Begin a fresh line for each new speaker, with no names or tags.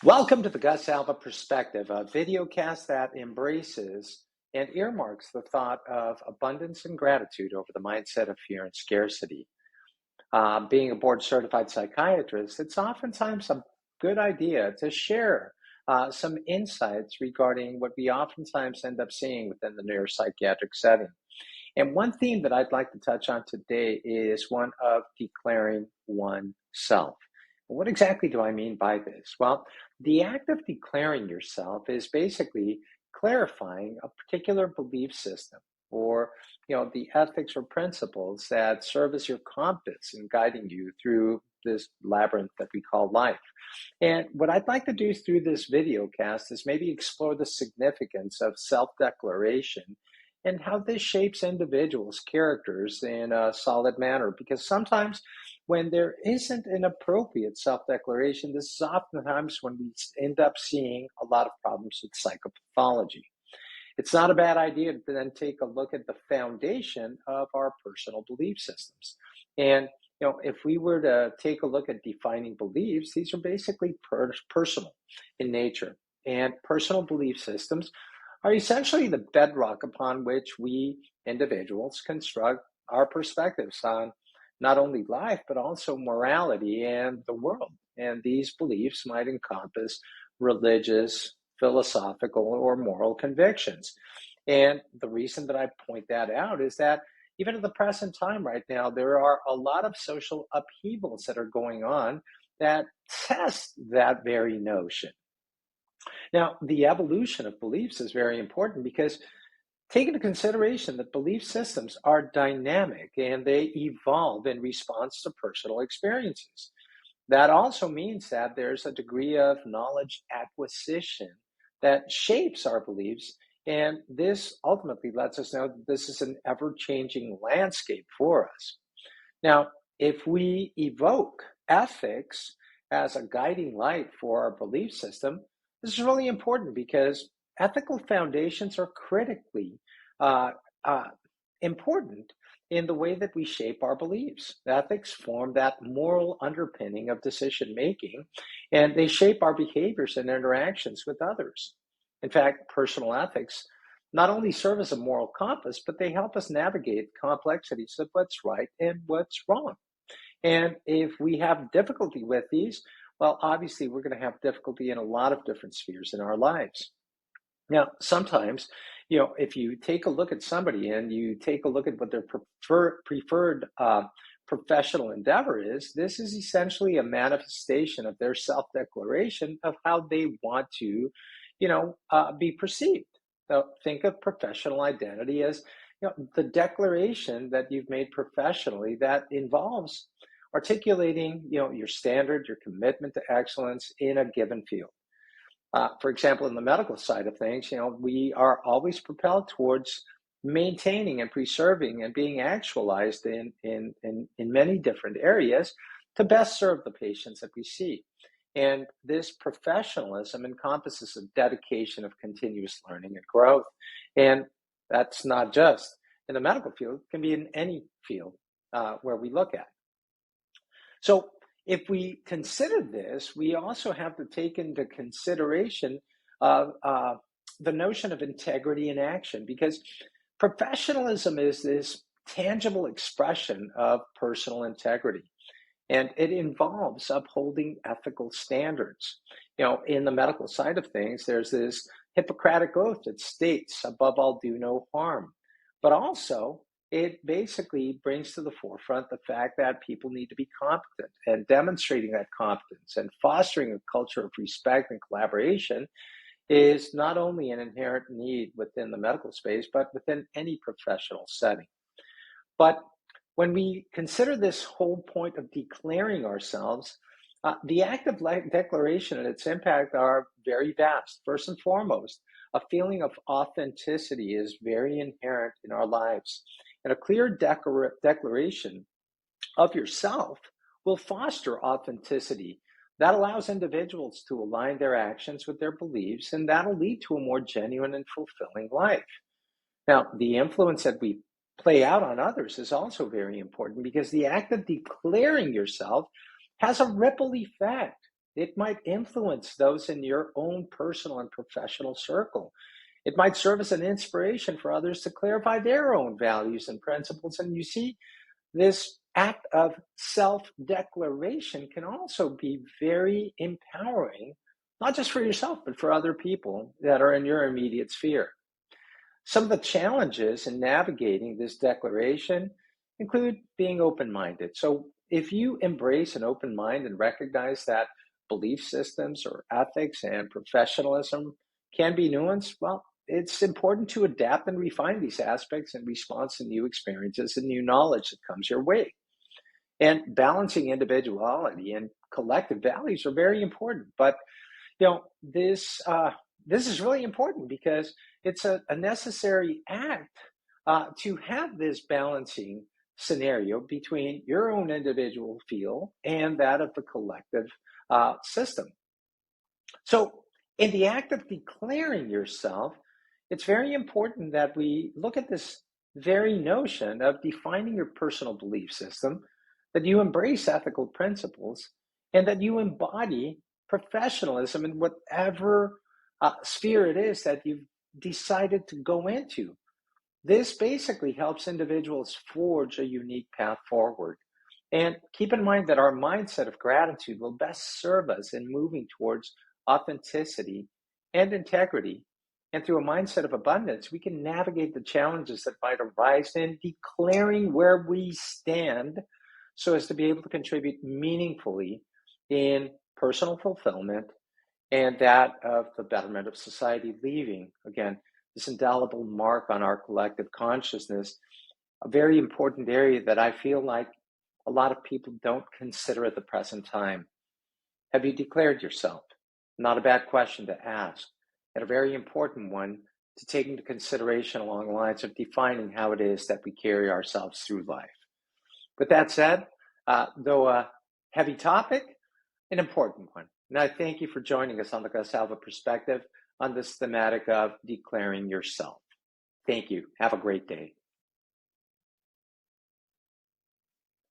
Welcome to the Gus Alva Perspective, a videocast that embraces and earmarks the thought of abundance and gratitude over the mindset of fear and scarcity. Being a board certified psychiatrist, it's oftentimes a good idea to share some insights regarding what we oftentimes end up seeing within the neuropsychiatric setting. And one theme that I'd like to touch on today is one of declaring oneself. What exactly do I mean by this? Well, the act of declaring yourself is basically clarifying a particular belief system or the ethics or principles that serve as your compass in guiding you through this labyrinth that we call life. And what I'd like to do through this video cast is maybe explore the significance of self-declaration and how this shapes individuals' characters in a solid manner. Because sometimes when there isn't an appropriate self-declaration, this is oftentimes when we end up seeing a lot of problems with psychopathology. It's not a bad idea to then take a look at the foundation of our personal belief systems. And if we were to take a look at defining beliefs, these are basically personal in nature. And personal belief systems are essentially the bedrock upon which we individuals construct our perspectives on not only life, but also morality and the world. And these beliefs might encompass religious, philosophical, or moral convictions. And the reason that I point that out is that even at the present time right now, there are a lot of social upheavals that are going on that test that very notion. Now, the evolution of beliefs is very important because take into consideration that belief systems are dynamic and they evolve in response to personal experiences. That also means that there's a degree of knowledge acquisition that shapes our beliefs. And this ultimately lets us know that this is an ever changing landscape for us. Now, if we evoke ethics as a guiding light for our belief system, this is really important because ethical foundations are critically uh, uh, important in the way that we shape our beliefs. Ethics form that moral underpinning of decision making, and they shape our behaviors and interactions with others. In fact, personal ethics not only serve as a moral compass, but they help us navigate complexities of what's right and what's wrong. And if we have difficulty with these, well, obviously we're going to have difficulty in a lot of different spheres in our lives. Now, sometimes, if you take a look at somebody and you take a look at what their preferred professional endeavor is, this is essentially a manifestation of their self-declaration of how they want to, be perceived. So think of professional identity as, the declaration that you've made professionally that involves articulating, your standard, your commitment to excellence in a given field. For example, in the medical side of things, we are always propelled towards maintaining and preserving and being actualized in many different areas to best serve the patients that we see. And this professionalism encompasses a dedication of continuous learning and growth. And that's not just in the medical field, it can be in any field where we look at. So if we consider this, we also have to take into consideration the notion of integrity in action, because professionalism is this tangible expression of personal integrity. And it involves upholding ethical standards. In the medical side of things, there's this Hippocratic oath that states, above all, do no harm. But also, it basically brings to the forefront the fact that people need to be competent, and demonstrating that competence and fostering a culture of respect and collaboration is not only an inherent need within the medical space, but within any professional setting. But when we consider this whole point of declaring ourselves, the act of declaration and its impact are very vast. First and foremost, a feeling of authenticity is very inherent in our lives. And a clear declaration of yourself will foster authenticity. That allows individuals to align their actions with their beliefs, and that'll lead to a more genuine and fulfilling life. Now, the influence that we play out on others is also very important because the act of declaring yourself has a ripple effect. It might influence those in your own personal and professional circle. It might serve as an inspiration for others to clarify their own values and principles. And you see, this act of self declaration can also be very empowering, not just for yourself, but for other people that are in your immediate sphere. Some of the challenges in navigating this declaration include being open minded. So, if you embrace an open mind and recognize that belief systems or ethics and professionalism can be nuanced, well, it's important to adapt and refine these aspects in response to new experiences and new knowledge that comes your way. And balancing individuality and collective values are very important. But this is really important because it's a necessary act to have this balancing scenario between your own individual feel and that of the collective system. So, in the act of declaring yourself, it's very important that we look at this very notion of defining your personal belief system, that you embrace ethical principles, and that you embody professionalism in whatever sphere it is that you've decided to go into. This basically helps individuals forge a unique path forward. And keep in mind that our mindset of gratitude will best serve us in moving towards authenticity and integrity. And through a mindset of abundance, we can navigate the challenges that might arise in declaring where we stand so as to be able to contribute meaningfully in personal fulfillment and that of the betterment of society, leaving, again, this indelible mark on our collective consciousness, a very important area that I feel like a lot of people don't consider at the present time. Have you declared yourself? Not a bad question to ask, and a very important one to take into consideration along the lines of defining how it is that we carry ourselves through life. With that said, though a heavy topic, an important one. And I thank you for joining us on the Gus Alva Perspective on this thematic of declaring yourself. Thank you. Have a great day.